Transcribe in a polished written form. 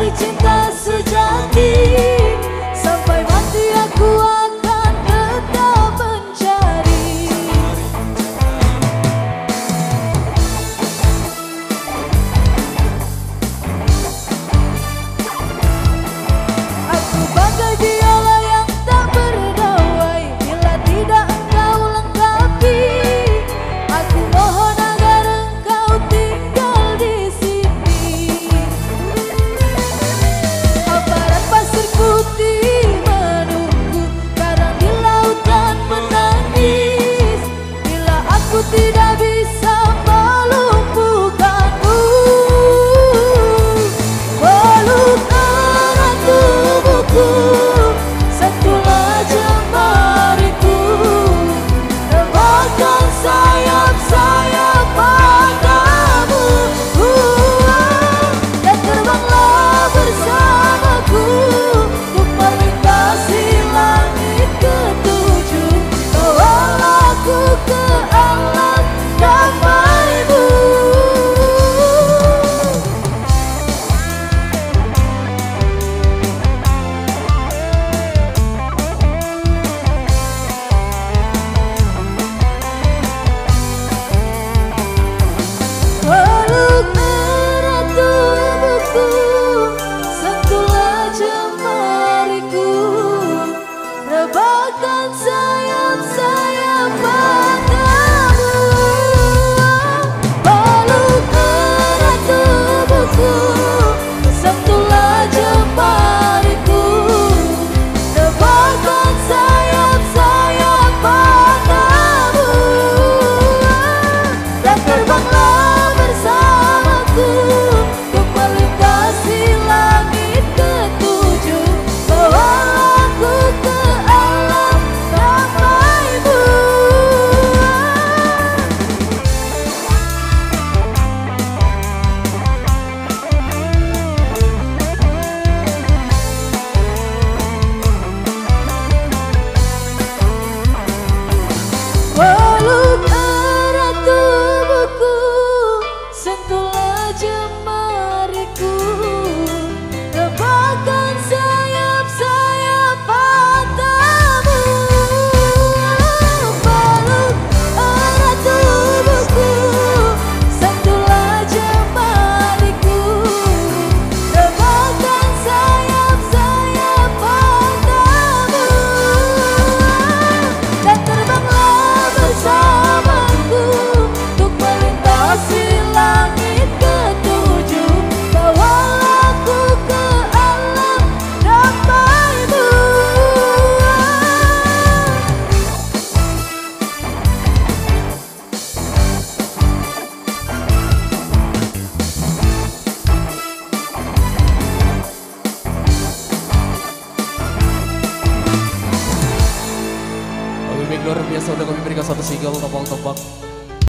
mencari cinta sejati. Sampai mati aku akan tetap mencari. Aku bagai biola yang tak berdawai bila tidak engkau lengkapi. Aku mohon agar engkau tinggal di sini. Hamparan pasir putih menunggu, karang di lautan menangis bila aku tidak bisa melumpuhkanmu. Peluk erat tubuhku, sentuhlah jemariku, rebahkan sayap-sayap padamu, dan terbanglah bersamaku untuk melintasi langit ketujuh. Bawalah aku ke alam damai-Mu. Peluk erat tubuhku, sentuhlah jemariku, rebahkan sayap-sayap padamu. Peluk erat tubuhku, sentuhlah jemariku, rebahkan sayap-sayap padamu, dan terbanglah bersamaku untuk melintasi langit ketujuh. Bawalah aku ke alam damai-Mu. Peluk erat tubuhku, sentuhlah jemariku, rebahkan sayap-sayap padamu. Peluk erat tubuhku, sentuhlah jemariku, rebahkan sayap-sayap padamu, dan terbanglah bersamaku untuk melintasi langit ketujuh. Bawalah aku ke alam damai-Mu. Lebih luar biasa udah kami berikan satu single tebak-tebak